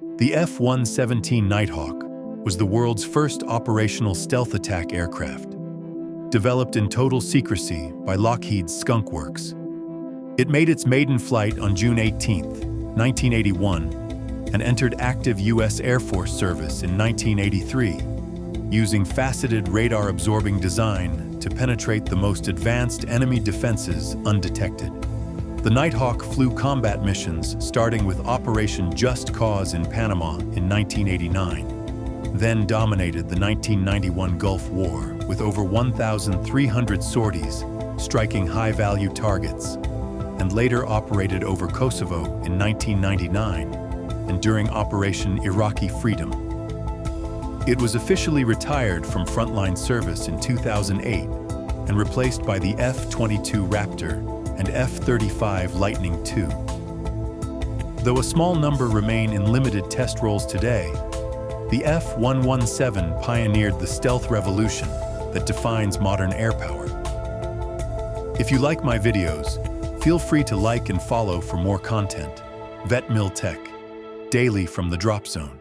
The F-117 Nighthawk was the world's first operational stealth attack aircraft, developed in total secrecy by Lockheed's Skunk Works. It made its maiden flight on June 18, 1981, and entered active U.S. Air Force service in 1983, using faceted radar-absorbing design to penetrate the most advanced enemy defenses undetected. The Nighthawk flew combat missions starting with Operation Just Cause in Panama in 1989, then dominated the 1991 Gulf War with over 1,300 sorties, striking high-value targets, and later operated over Kosovo in 1999 and during Operation Iraqi Freedom. It was officially retired from frontline service in 2008 and replaced by the F-22 Raptor and F-35 Lightning II. Though a small number remain in limited test roles today, the F-117 pioneered the stealth revolution that defines modern air power. If you like my videos, feel free to like and follow for more content. Vet Mil Tech, daily from the Drop Zone.